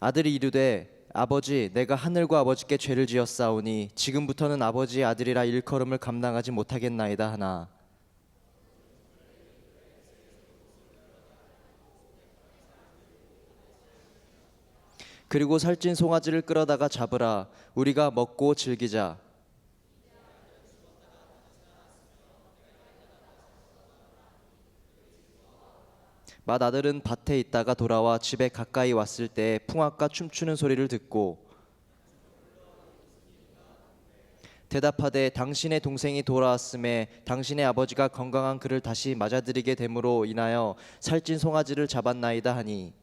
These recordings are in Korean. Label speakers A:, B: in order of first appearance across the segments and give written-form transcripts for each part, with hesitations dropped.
A: 아들이 이르되 아버지 내가 하늘과 아버지께 죄를 지었사오니 지금부터는 아버지의 아들이라 일컬음을 감당하지 못하겠나이다 하나. 그리고 살찐 송아지를 끌어다가 잡으라. 우리가 먹고 즐기자. 맏아들은 밭에 있다가 돌아와 집에 가까이 왔을 때 풍악과 춤추는 소리를 듣고 대답하되 당신의 동생이 돌아왔음에 당신의 아버지가 건강한 그를 다시 맞아들이게 됨으로 인하여 살찐 송아지를 잡았나이다 하니,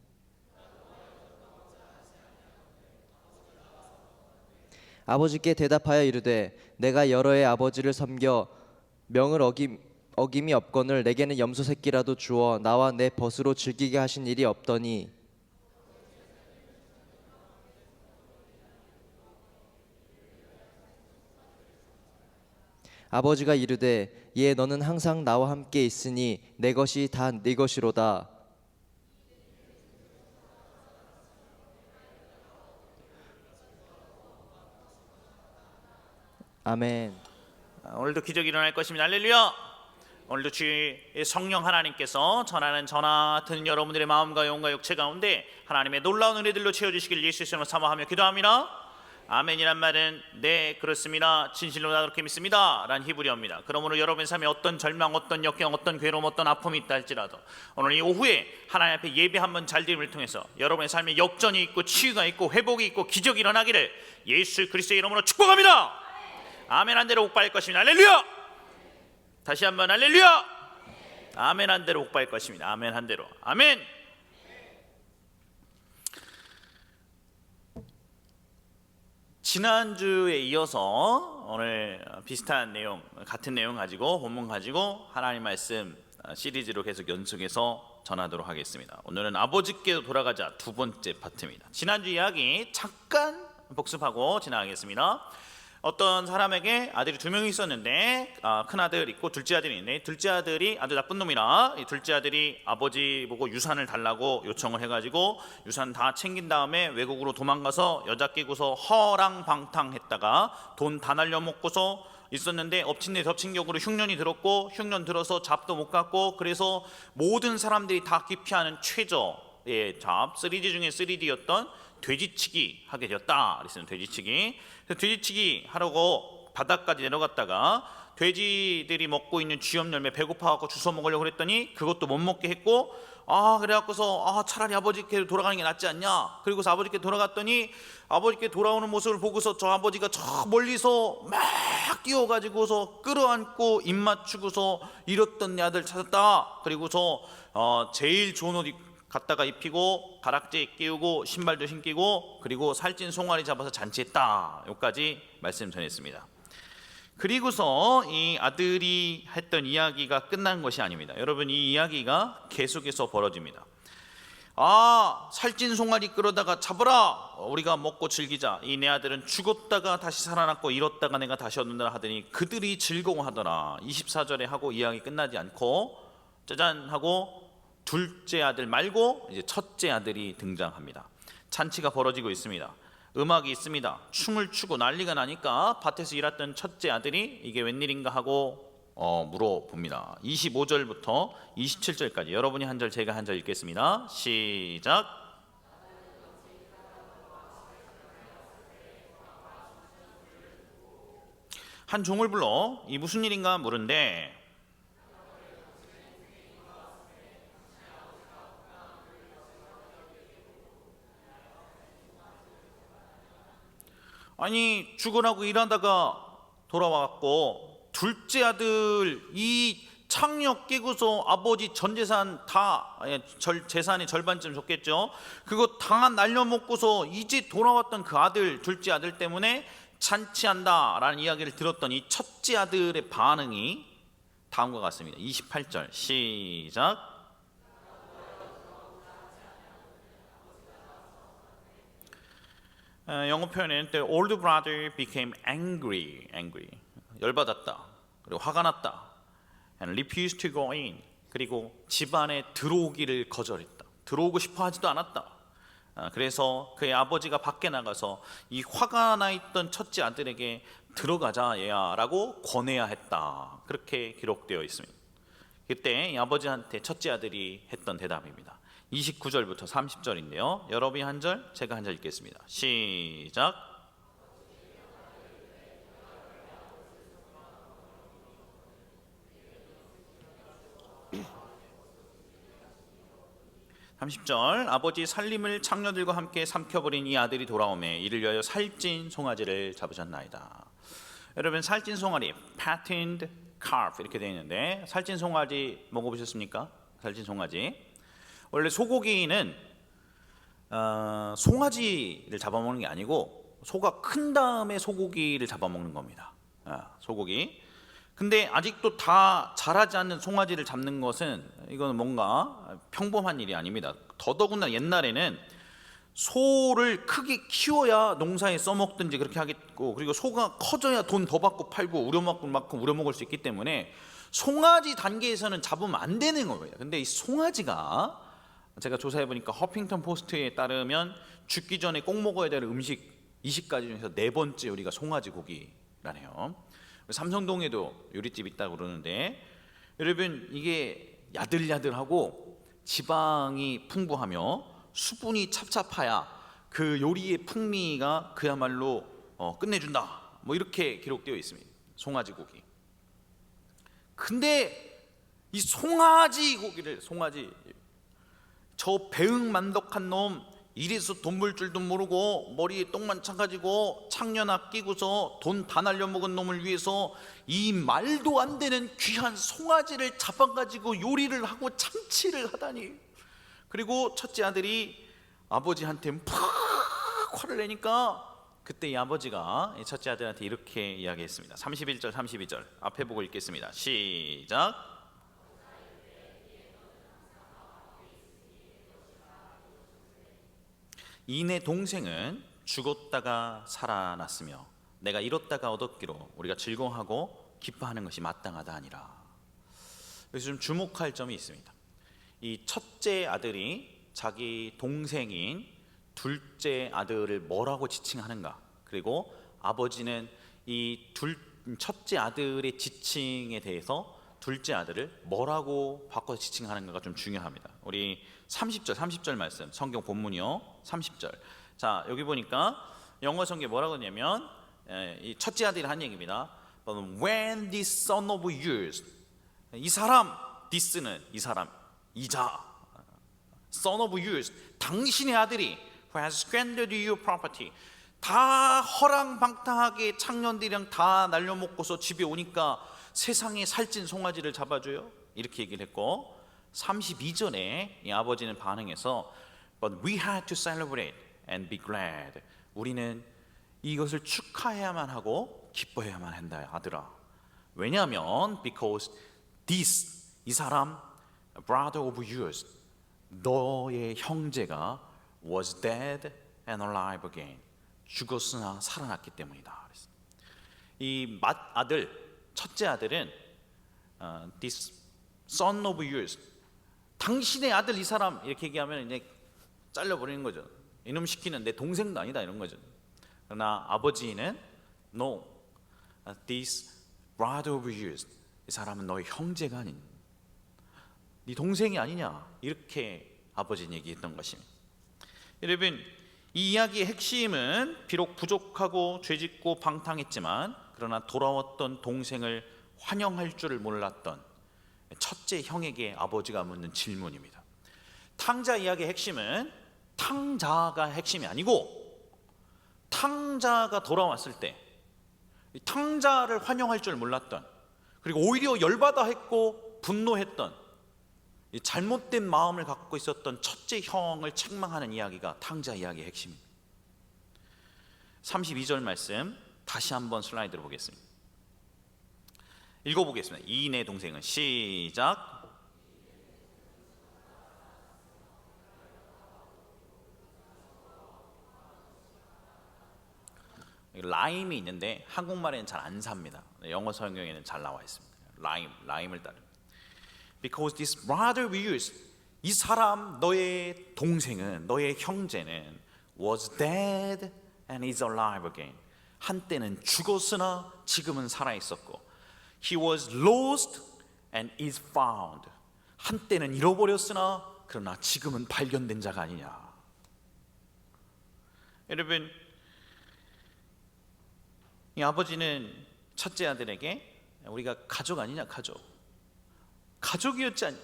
A: 아버지께 대답하여 이르되 내가 여러 해 아버지를 섬겨 명을 어김이 없거늘 내게는 염소 새끼라도 주어 나와 내 벗으로 즐기게 하신 일이 없더니, 아버지가 이르되 예 너는 항상 나와 함께 있으니 내 것이 다 네 것이로다. 아멘.
B: 오늘도 기적이 일어날 것입니다. 할렐루야. 오늘도 주의 성령 하나님께서 전하는 전화 듣는 여러분들의 마음과 영과 육체 가운데 하나님의 놀라운 은혜들로 채워주시길 예수의 이름으로 사모하며 기도합니다. 아멘이란 말은 네 그렇습니다, 진실로 나 그렇게 믿습니다 라는 히브리어입니다. 그러므로 여러분의 삶에 어떤 절망, 어떤 역경, 어떤 괴로움, 어떤 아픔이 있다 할지라도 오늘 이 오후에 하나님 앞에 예배 한번 잘 드림을 통해서 여러분의 삶에 역전이 있고 치유가 있고 회복이 있고 기적이 일어나기를 예수 그리스도의 이름으로 축복합니다. 아멘 한 대로 복받을 것입니다. 할렐루야. 다시 한번 할렐루야. 아멘 한 대로 복받을 것입니다. 아멘 한 대로. 아멘. 지난주에 이어서 오늘 비슷한 내용, 같은 내용 가지고 본문 가지고 하나님 말씀 시리즈로 계속 연속해서 전하도록 하겠습니다. 오늘은 아버지께로 돌아가자 두 번째 파트입니다. 지난주 이야기 잠깐 복습하고 지나가겠습니다. 어떤 사람에게 아들이 두 명이 있었는데 큰 아들 있고 둘째 아들이 있는데, 둘째 아들이 아주 나쁜 놈이라 이 둘째 아들이 아버지 보고 유산을 달라고 요청을 해가지고 유산 다 챙긴 다음에 외국으로 도망가서 여자 끼고서 허랑방탕했다가 돈 다 날려먹고서 있었는데 엎친 데 덮친 격으로 흉년이 들었고 흉년 들어서 잡도 못 갔고, 그래서 모든 사람들이 다 기피하는 최저의 잡 3D 중에 3D였던 돼지치기 하게 되었다 그랬어요. 돼지치기. 돼지치기 하려고 바닥까지 내려갔다가 돼지들이 먹고 있는 쥐염 열매 배고파갖고 주워 먹으려고 그랬더니 그것도 못 먹게 했고, 그래갖고서 차라리 아버지께 돌아가는 게 낫지 않냐. 그리고서 아버지께 돌아갔더니 아버지께 돌아오는 모습을 보고서 저 아버지가 저 멀리서 막 뛰어가지고서 끌어안고 입 맞추고서 잃었던 내 아들 찾았다. 그리고서 제일 좋은 옷 갖다가 입히고 가락지에 끼우고 신발도 신기고 그리고 살찐 송아리 잡아서 잔치했다. 여기까지 말씀 전했습니다. 그리고서 이 아들이 했던 이야기가 끝난 것이 아닙니다. 여러분, 이 이야기가 계속해서 벌어집니다. 살찐 송아리 끌어다가 잡아라, 우리가 먹고 즐기자. 이 내 아들은 죽었다가 다시 살아났고 잃었다가 내가 다시 얻는다 하더니 그들이 즐거워하더라. 24절에 하고 이야기 끝나지 않고 짜잔 하고 둘째 아들 말고 이제 첫째 아들이 등장합니다. 잔치가 벌어지고 있습니다. 음악이 있습니다. 춤을 추고 난리가 나니까 밭에서 일했던 첫째 아들이 이게 웬일인가 하고 물어봅니다. 25절부터 27절까지 여러분이 한 절 제가 한 절 읽겠습니다. 시작. 한 종을 불러 이 무슨 일인가 물은데, 아니 죽으라고 일하다가 돌아와갖고 둘째 아들 이 창력 끼고서 아버지 전 재산 다 재산의 절반쯤 줬겠죠. 그거 다 날려먹고서 이제 돌아왔던 그 아들, 둘째 아들 때문에 잔치한다라는 이야기를 들었던 이 첫째 아들의 반응이 다음과 같습니다. 28절 시작. 영어 표현에는 The older brother became angry, 열받았다, 그리고 화가 났다, and refused to go in, 그리고 집 안에 들어오기를 거절했다, 들어오고 싶어 하지도 않았다. 그래서 그의 아버지가 밖에 나가서 이 화가 나 있던 첫째 아들에게 들어가자 얘야라고 권해야 했다. 그렇게 기록되어 있습니다. 그때 이 아버지한테 첫째 아들이 했던 대답입니다. 29절부터 30절인데요. 여러분이 한 절, 제가 한 절 읽겠습니다. 시작. 30절. 아버지 살림을 창녀들과 함께 삼켜버린 이 아들이 돌아오매 이를 위하여 살찐 송아지를 잡으셨나이다. 여러분, 살찐 송아지, fattened calf 이렇게 되어 있는데, 살찐 송아지 먹어보셨습니까? 살찐 송아지. 원래 소고기는 송아지를 잡아먹는 게 아니고 소가 큰 다음에 소고기를 잡아먹는 겁니다. 소고기. 근데 아직도 다 자라지 않는 송아지를 잡는 것은 이거는 뭔가 평범한 일이 아닙니다. 더더군다나 옛날에는 소를 크게 키워야 농사에 써먹든지 그렇게 하겠고, 그리고 소가 커져야 돈 더 받고 팔고 우려만큼 우려먹을 수 있기 때문에 송아지 단계에서는 잡으면 안 되는 거예요. 근데 이 송아지가, 제가 조사해보니까 허핑턴 포스트에 따르면 죽기 전에 꼭 먹어야 될 음식 20가지 중에서 4번째 요리가 송아지 고기라네요. 삼성동에도 요리집 있다고 그러는데, 여러분, 이게 야들야들하고 지방이 풍부하며 수분이 찹찹해야 그 요리의 풍미가 그야말로 끝내준다, 뭐 이렇게 기록되어 있습니다. 송아지 고기. 근데 이 송아지 고기를, 저 배응만덕한 놈, 이래서 돈 벌 줄도 모르고 머리에 똥만 차가지고 창녀나 끼고서 돈 다 날려먹은 놈을 위해서 이 말도 안 되는 귀한 송아지를 잡아가지고 요리를 하고 참치를 하다니. 그리고 첫째 아들이 아버지한테 팍 화를 내니까 그때 이 아버지가 이 첫째 아들한테 이렇게 이야기했습니다. 31절 32절 앞에 보고 읽겠습니다. 시작. 이내 동생은 죽었다가 살아났으며 내가 잃었다가 얻었기로 우리가 즐거워하고 기뻐하는 것이 마땅하다 하니라. 그래서 좀 주목할 점이 있습니다. 이 첫째 아들이 자기 동생인 둘째 아들을 뭐라고 지칭하는가, 그리고 아버지는 이 첫째 아들의 지칭에 대해서 둘째 아들을 뭐라고 바꿔서 지칭하는가가 좀 중요합니다. 우리 30절 말씀, 성경 본문이요. 30절. 자, 여기 보니까 영어 성경에 뭐라고 하냐면, 이 첫째 아들이 한 얘기입니다. When this son of yours, 이 사람, this는 이 사람, 이자, son of yours, 당신의 아들이 who has squandered your property, 다 허랑방탕하게 창년들이랑 다 날려먹고서 집에 오니까 세상에 살찐 송아지를 잡아줘요, 이렇게 얘기를 했고, 32절에 이 아버지는 반응해서 But we had to celebrate and be glad. 우리는 이것을 축하해야만 하고 기뻐해야만 한다, 아들아. 왜냐하면 because this, 이 사람, brother of yours, 너의 형제가 was dead and alive again. 죽었으나 살아났기 때문이다. 이 아들, 첫째 아들은 this son of yours, 당신의 아들 이 사람, 이렇게 얘기하면 이제 잘려버리는 거죠. 이놈 시키는 내 동생도 아니다, 이런 거죠. 그러나 아버지는 no, this brother of yours, 이 사람은 너의 형제가 아닌 네 동생이 아니냐, 이렇게 아버지는 얘기했던 것입니다. 여러분, 이 이야기의 핵심은 비록 부족하고 죄짓고 방탕했지만 그러나 돌아왔던 동생을 환영할 줄을 몰랐던 첫째 형에게 아버지가 묻는 질문입니다. 탕자 이야기의 핵심은 탕자가 핵심이 아니고, 탕자가 돌아왔을 때 탕자를 환영할 줄 몰랐던, 그리고 오히려 열받아 했고 분노했던 이 잘못된 마음을 갖고 있었던 첫째 형을 책망하는 이야기가 탕자 이야기의 핵심입니다. 32절 말씀 다시 한번 슬라이드로 보겠습니다. 읽어보겠습니다. 이 내 동생은, 시작. 라임이 있는데 한국말에는 잘 안 삽니다. 영어 성경에는 잘 나와 있습니다. 라임을 따릅니다. Because this brother of yours, 이 사람 너의 동생은, 너의 형제는 was dead and is alive again. 한때는 죽었으나 지금은 살아 있었고, he was lost and is found. 한때는 잃어버렸으나 그러나 지금은 발견된 자가 아니냐. 여러분, 이 아버지는 첫째 아들에게 우리가 가족 아니냐, 가족이었지 않냐.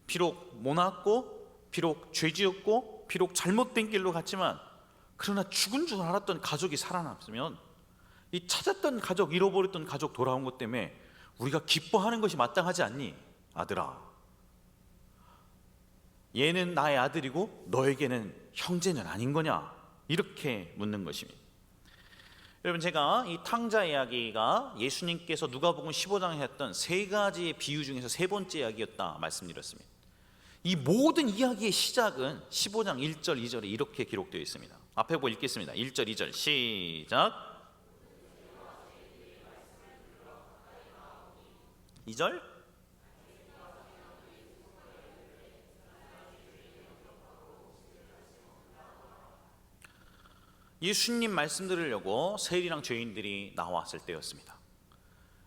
B: 비록 모났고, 비록 죄지었고, 비록 잘못된 길로 갔지만, 그러나 죽은 줄 알았던 가족이 살아났으면, 이 찾았던 가족, 잃어버렸던 가족 돌아온 것 때문에 우리가 기뻐하는 것이 마땅하지 않니? 아들아, 얘는 나의 아들이고 너에게는 형제는 아닌 거냐? 이렇게 묻는 것입니다. 여러분, 제가 이 탕자 이야기가 예수님께서 누가복음 15장에 했던 세 가지의 비유 중에서 세 번째 이야기였다 말씀드렸습니다. 이 모든 이야기의 시작은 15장 1절 2절에 이렇게 기록되어 있습니다. 앞에 보고 읽겠습니다. 1절 2절 시작. 2절. 예수님 말씀 들으려고 세리랑 죄인들이 나왔을 때였습니다.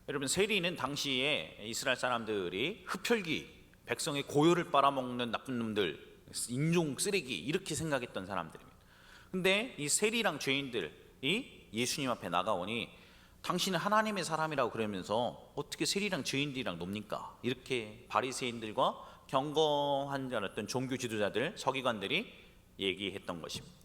B: 여러분, 세리는 당시에 이스라엘 사람들이 흡혈귀, 백성의 고요를 빨아먹는 나쁜 놈들, 인종 쓰레기 이렇게 생각했던 사람들입니다. 근데 이 세리랑 죄인들이 예수님 앞에 나가오니 당신은 하나님의 사람이라고 그러면서 어떻게 세리랑 죄인들이랑 놉니까? 이렇게 바리새인들과 경건한 줄 알았던 종교 지도자들, 서기관들이 얘기했던 것입니다.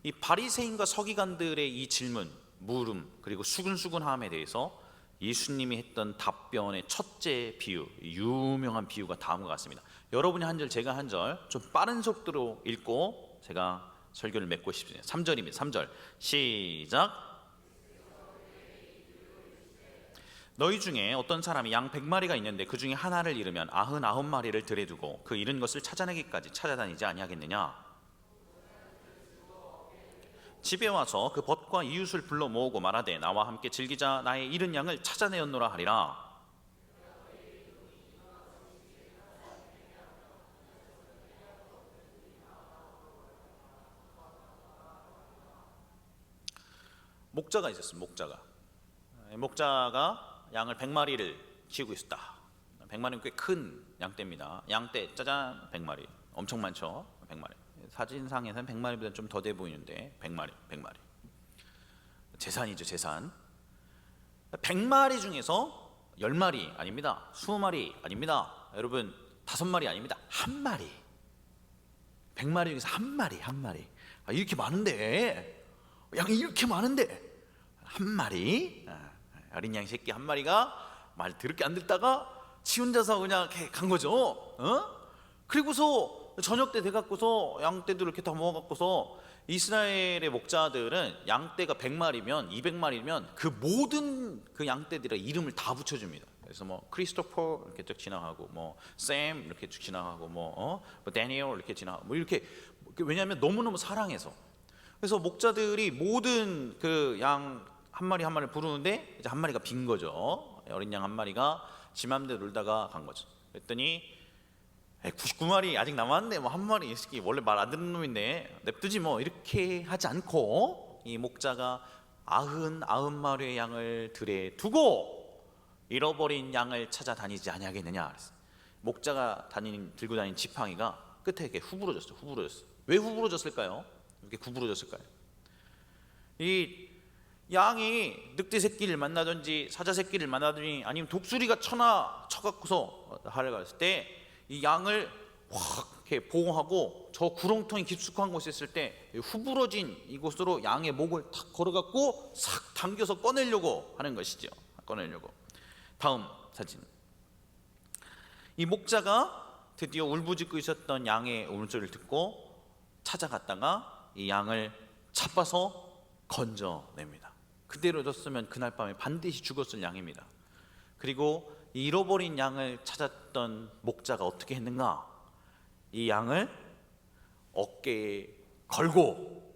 B: 이 바리새인과 서기관들의 이 질문, 물음, 그리고 수근수근함에 대해서 예수님이 했던 답변의 첫째 비유, 유명한 비유가 다음과 같습니다. 여러분이 한 절, 제가 한 절 좀 빠른 속도로 읽고 제가 설교를 맺고 싶습니다. 3절입니다. 3절 시작. 너희 중에 어떤 사람이 양 100마리가 있는데 그 중에 하나를 잃으면 99마리를 들에 두고 그 잃은 것을 찾아내기까지 찾아다니지 아니하겠느냐? 집에 와서 그 벗과 이웃을 불러 모으고 말하되 나와 함께 즐기자. 나의 잃은 양을 찾아내었노라 하리라. 목자가 있었습니다. 목자가 양을 100마리를 키우고 있었다. 100마리는 꽤 큰 양떼입니다. 양떼 짜잔 100마리, 엄청 많죠. 100마리. 사진상에서는 100마리보다 좀 더 돼 보이는데 100마리. 재산이죠, 재산. 100마리 중에서 10마리 아닙니다. 20마리 아닙니다. 여러분, 5마리 아닙니다. 한 마리. 100마리 중에서 한 마리. 이렇게 많은데, 양이 이렇게 많은데 한 마리, 어린 양 새끼 한 마리가 말 더럽게 안 듣다가 지 혼자서 그냥 이렇게 간 거죠. 그리고서 저녁 때 돼갖고서 양떼들을 이렇게 다 모아갖고서 이스라엘의 목자들은 양떼가 100마리면 200마리면 그 모든 그 양떼들의 이름을 다 붙여줍니다. 그래서 뭐 크리스토퍼 이렇게 쭉 지나가고, 뭐 샘 이렇게 쭉 지나가고, 뭐 데니엘 이렇게 지나가고, 뭐 이렇게. 왜냐하면 너무너무 사랑해서. 그래서 목자들이 모든 그 양 한 마리 한 마리 부르는데 이제 한 마리가 빈 거죠. 어린 양 한 마리가 지 맘대로 놀다가 간 거죠. 그랬더니 99마리 아직 남았는데 뭐 한 마리 이 새끼 원래 말 안 듣는 놈인데 냅두지 뭐, 이렇게 하지 않고 이 목자가 99마리의 양을 들에 두고 잃어버린 양을 찾아다니지 아니하겠느냐 그랬어요. 목자가 들고 다니는 지팡이가 끝에 이렇게 후부러졌어요. 왜 후부러졌을까요? 이렇게 구부러졌을까요? 이 양이 늑대 새끼를 만나든지 사자 새끼를 만나든지 아니면 독수리가 쳐갖고서 하려갔을 때 이 양을 확 이렇게 보호하고 저 구렁텅이 깊숙한 곳에 있을 때 후부러진 이곳으로 양의 목을 탁 걸어갖고 싹 당겨서 꺼내려고 하는 것이죠. 다음 사진. 이 목자가 드디어 울부짖고 있었던 양의 울음소리를 듣고 찾아갔다가 이 양을 잡아서 건져냅니다. 그대로 뒀으면 그날 밤에 반드시 죽었을 양입니다. 그리고 이 잃어버린 양을 찾았던 목자가 어떻게 했는가? 이 양을 어깨에 걸고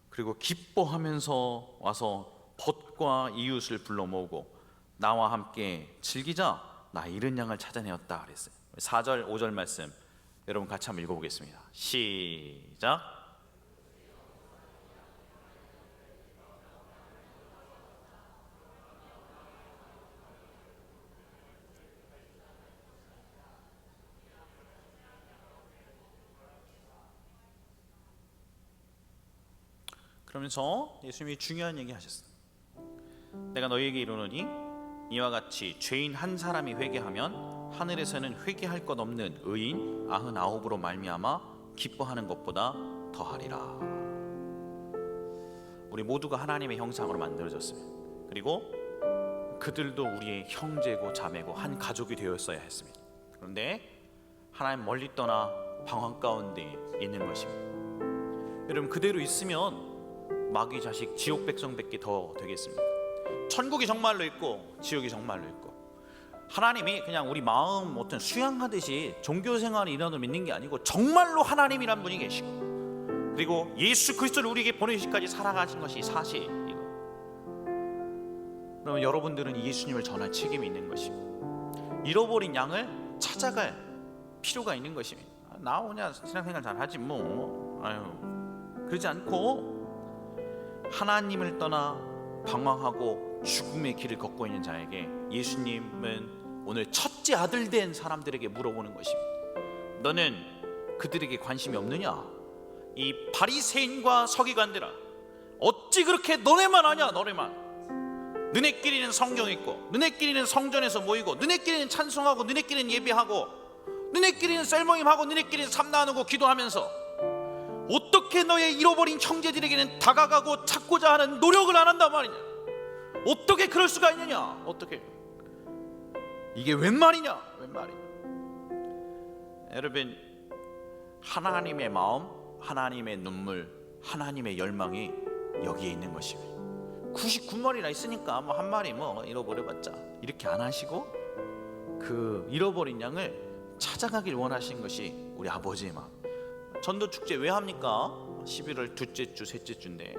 B: 그리고 기뻐하면서 와서 벗과 이웃을 불러 모으고 나와 함께 즐기자. 나 잃은 양을 찾아내었다 그랬어요. 4절 5절 말씀 여러분 같이 한번 읽어보겠습니다. 시작. 그러면서 예수님이 중요한 얘기 하셨습니다. 내가 너희에게 이르노니 이와 같이 죄인 한 사람이 회개하면 하늘에서는 회개할 것 없는 의인 99으로 말미암아 기뻐하는 것보다 더하리라. 우리 모두가 하나님의 형상으로 만들어졌습니다. 그리고 그들도 우리의 형제고 자매고 한 가족이 되었어야 했습니다. 그런데 하나님 멀리 떠나 방황 가운데 있는 것입니다. 여러분 그대로 있으면 마귀 자식 지옥 백성밖에 더 되겠습니까? 천국이 정말로 있고 지옥이 정말로 있고, 하나님이 그냥 우리 마음 어떤 수양하듯이 종교생활을 인원을 믿는 게 아니고 정말로 하나님이란 분이 계시고, 그리고 예수 그리스도를 우리에게 보내시기까지 살아가신 것이 사실이고, 그러면 여러분들은 예수님을 전할 책임이 있는 것입니다. 잃어버린 양을 찾아갈 필요가 있는 것입니다. 나 그냥 신앙생활 잘하지 뭐, 그러지 않고 하나님을 떠나 방황하고 죽음의 길을 걷고 있는 자에게 예수님은 오늘 첫째 아들 된 사람들에게 물어보는 것입니다. 너는 그들에게 관심이 없느냐? 이 바리새인과 서기관들아, 어찌 그렇게 너네만 아냐? 너네만. 너네끼리는 성경 읽고, 너네끼리는 성전에서 모이고, 너네끼리는 찬송하고, 너네끼리는 예배하고, 너네끼리는 셀모임하고, 너네끼리는 삶 나누고 기도하면서 어떻게 너의 잃어버린 형제들에게는 다가가고 찾고자 하는 노력을 안 한단 말이냐? 어떻게 그럴 수가 있느냐? 어떻게? 이게 웬 말이냐? 웬 말이냐? 여러분, 하나님의 마음, 하나님의 눈물, 하나님의 열망이 여기에 있는 것입니다. 99마리나 있으니까 뭐 한 마리 뭐 잃어버려봤자 이렇게 안 하시고 그 잃어버린 양을 찾아가길 원하신 것이 우리 아버지의 마음. 전도축제 왜 합니까? 11월 둘째 주, 셋째 주인데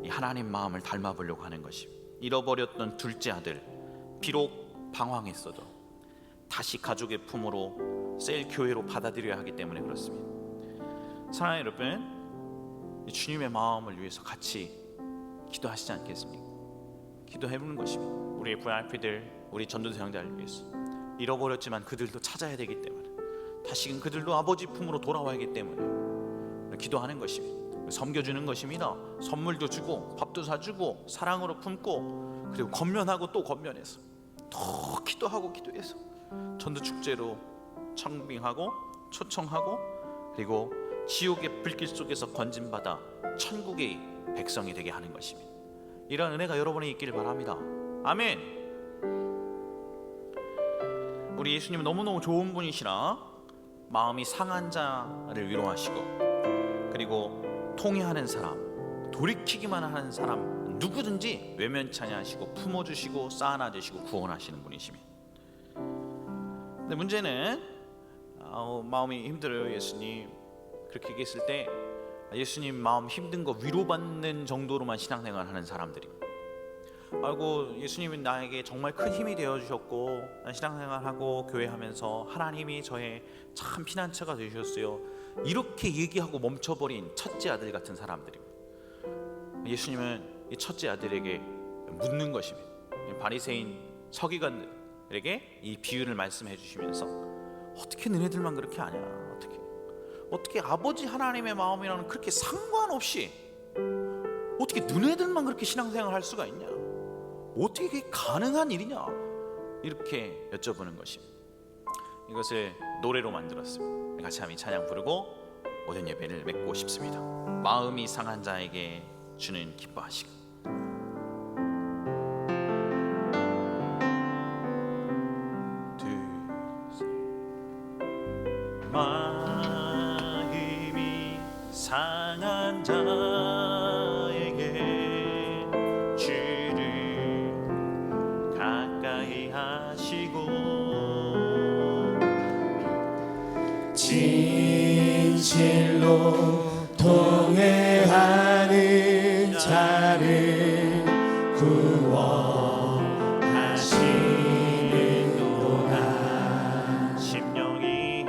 B: 이 하나님 마음을 닮아보려고 하는 것입니다. 잃어버렸던 둘째 아들, 비록 방황했어도 다시 가족의 품으로 셀 교회로 받아들여야 하기 때문에 그렇습니다. 사랑하는 여러분, 주님의 마음을 위해서 같이 기도하시지 않겠습니까? 기도해보는 것입니다. 우리의 VIP들, 우리 전도사역자를 위해서. 잃어버렸지만 그들도 찾아야 되기 때문에, 다시금 그들도 아버지 품으로 돌아와야기 때문에 기도하는 것입니다. 섬겨주는 것입니다. 선물도 주고 밥도 사주고 사랑으로 품고, 그리고 권면하고 또 권면해서 더 기도하고 기도해서 전도축제로 청빙하고 초청하고, 그리고 지옥의 불길 속에서 건진받아 천국의 백성이 되게 하는 것입니다. 이런 은혜가 여러분이 있기를 바랍니다. 아멘. 우리 예수님은 너무너무 좋은 분이시라 마음이 상한 자를 위로하시고, 그리고 통회하는 사람, 돌이키기만 하는 사람 누구든지 외면치 하시고 품어주시고 쌓아놔주시고 구원하시는 분이십니다. 근데 문제는 마음이 힘들어요 예수님, 그렇게 얘기했을 때 예수님 마음 힘든 거 위로받는 정도로만 신앙생활 하는 사람들입니다. 아이고 예수님은 나에게 정말 큰 힘이 되어주셨고, 난 신앙생활하고 교회하면서 하나님이 저의 참 피난처가 되셨어요, 이렇게 얘기하고 멈춰버린 첫째 아들 같은 사람들입니다. 예수님은 이 첫째 아들에게 묻는 것입니다. 바리새인 서기관들에게 이 비유를 말씀해 주시면서 어떻게 너네들만 그렇게 하냐, 어떻게 아버지 하나님의 마음이라는 그렇게 상관없이 어떻게 너네들만 그렇게 신앙생활 할 수가 있냐, 어떻게 그게 가능한 일이냐, 이렇게 여쭤보는 것입니다. 이것을 노래로 만들었습니다. 같이 함께 찬양 부르고 모든 예배를 맺고 싶습니다. 마음이 상한 자에게 주는 기뻐하시고. 둘, 셋. 마음이 상한 자에게 주를 가까이 하시고,
C: 진실로 통회하는 자를 구원하시는도다.
B: 심령이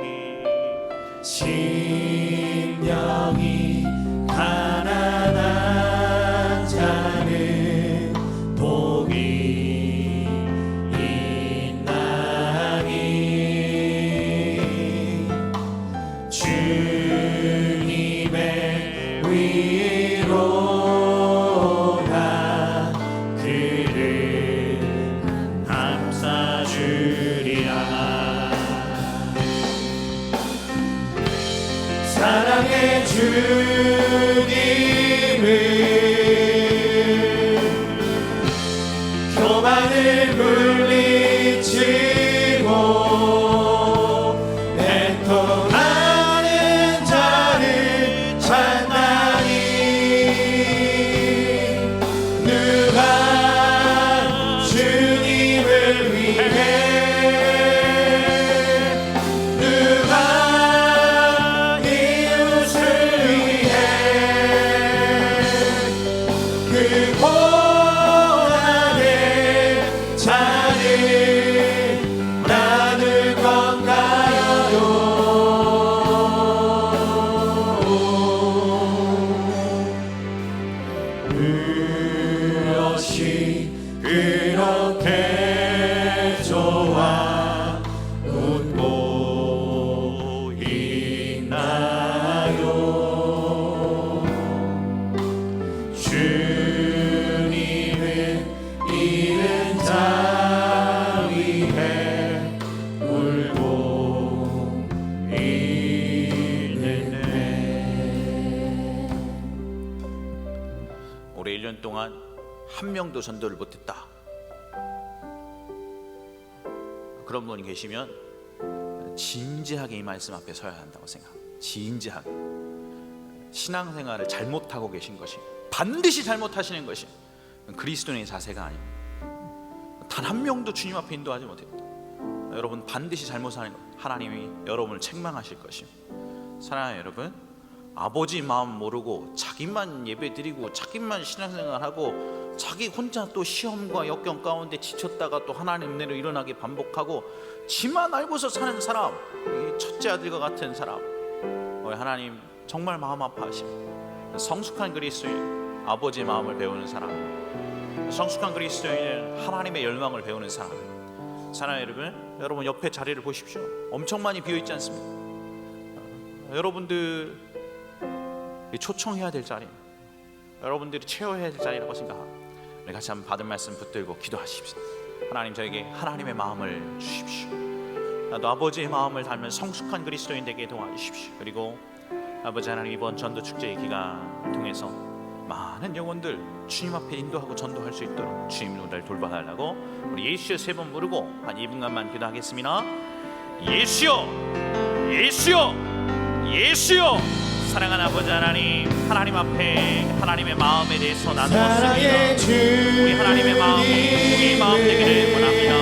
C: 자비로 나 그를 감싸주리라. 사랑의 주님을 교만을 물리치고 애통하는 자를 찾나니 누가 주님을 위해 누가 이웃을 위해 그 고난의 잔을 나눌 건가요? 무엇이 그렇게 좋아 웃고 있나요? 주님은 잃은 자 위해 울고 있는데.
B: 올해 1년 동안 한 명도 전도를 못했다. 그런 분이 계시면 진지하게 이 말씀 앞에 서야 한다고 생각합니다. 진지하게. 신앙생활을 잘못하고 계신 것이, 반드시 잘못하시는 것이 그리스도인의 자세가 아닙니다. 단 한 명도 주님 앞에 인도하지 못했다. 여러분 반드시 잘못하는 것, 하나님이 여러분을 책망하실 것입니다. 사랑하는 여러분, 아버지 마음 모르고 자기만 예배드리고 자기만 신앙생활하고 자기 혼자 또 시험과 역경 가운데 지쳤다가 또 하나님 은혜로 일어나게 반복하고 지만 알고서 사는 사람, 이 첫째 아들과 같은 사람, 하나님 정말 마음 아파하십니다. 성숙한 그리스도인, 아버지의 마음을 배우는 사람, 성숙한 그리스도인은 하나님의 열망을 배우는 사람. 사랑하는 여러분 옆에 자리를 보십시오. 엄청 많이 비어있지 않습니까? 여러분들이 초청해야 될 자리, 여러분들이 채워야 될 자리라고 생각합니다. 우리 같이 한번 받은 말씀 붙들고 기도하십시오. 하나님, 저에게 하나님의 마음을 주십시오. 나도 아버지의 마음을 닮은 성숙한 그리스도인 되게 도와주십시오. 그리고 아버지 하나님, 이번 전도 축제의 기간 통해서 많은 영혼들 주님 앞에 인도하고 전도할 수 있도록 주님 우리를 돌봐달라고 우리 예수여 세 번 부르고 한 2분간만 기도하겠습니다. 예수여, 예수여, 예수여. 사랑하는 아버지 하나님, 하나님 앞에 하나님의 마음에 대해서 나누었습니다. 우리 하나님의 마음, 우리의 마음 되기를 원합니다.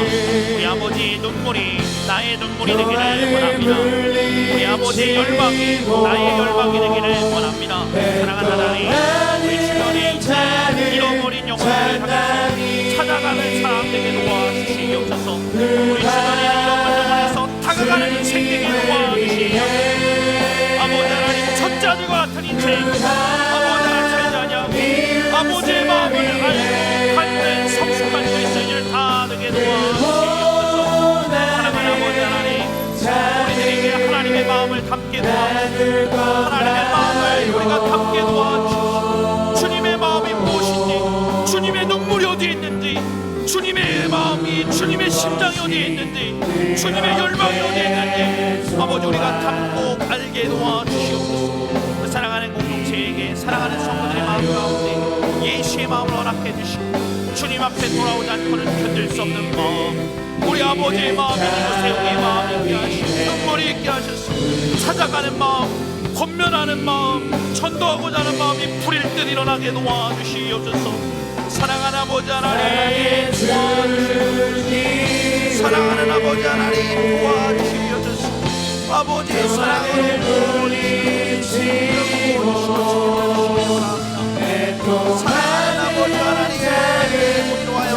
B: 우리 아버지의 눈물이 나의 눈물이 되기를 원합니다. 우리 아버지의 열방이 나의 열방이 되기를 원합니다. 사랑하는 하나님, 우리 주변에 잃어버린 영혼을 향해서 찾아가는 사람 되게 도와주시옵소서. 우리 주변에 잃어버린 영혼에서 다가가는 인생 되게 도와주시옵소서. 아버지 하나님, 첫자들과 같은 인생, 아버지 하나님 살자냐고 아버지의 마음을 알고 닮는 성숙한 그리스도인을 다 되게 도와주시옵소서. 사랑하는 아버지 하나님, 우리들에게 하나님의 마음을 담게 도와주시옵소서. 하나님의 마음을 우리가 담게 도와주시옵소서. 주님의 마음이 무엇인지, 주님의 눈물이 어디에 있는지, 주님의 마음이, 주님의 심장이 어디에 있는지, 주님의 열망이 어디에 있는지 아버지 우리가 담고 알게 도와주시옵소서. 사랑하는 공동체에게, 사랑하는 성도들의 마음 가운데 예수의 마음을 허락해 주시고 주님 앞에 돌아오지 않고는 견딜 수 없는 마음, 우리 아버지의 마음이 이곳에 우리의 마음이 있게 하시고 눈물이 있게 하셨소. 찾아가는 마음, 권면하는 마음, 전도하고자 하는 마음이 불일 듯 일어나게 도와주시옵소서. 사랑하는 아버지 하나님 도와주시옵소서. 사랑하는 아버지 하나님 도와주시옵소서. 아버지의 사랑을 보내주시옵소서. 사랑하는 아버지 하나님 인도하여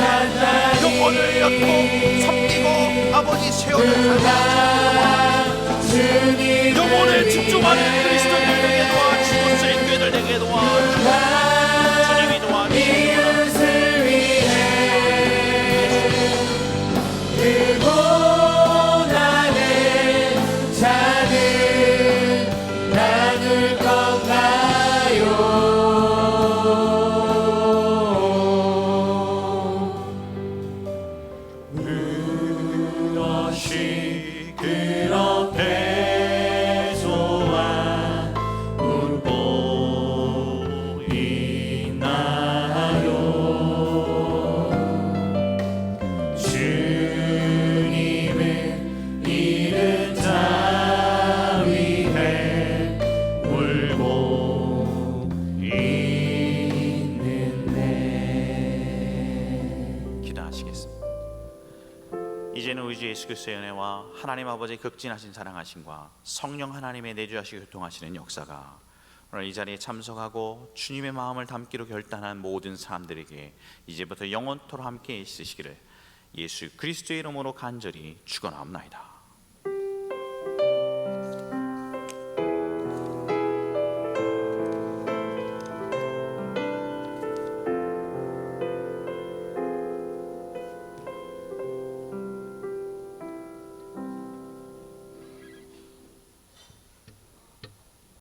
B: 영혼을 얻고 섬기고 아버지 세워줄 사랑을 영혼에 집중하는 그리스도인들 되게 도와주시고 쓰인 교회들 되게 도와주시고 주님이 도와주시고
C: 나눌 건가요?
B: 이제는 우리 주 예수 그리스도의 은혜와 하나님 아버지의 극진하신 사랑하심과 성령 하나님의 내주하시고 교통하시는 역사가 오늘 이 자리에 참석하고 주님의 마음을 담기로 결단한 모든 사람들에게 이제부터 영원토록 함께 있으시기를 예수 그리스도의 이름으로 간절히 축원합니다.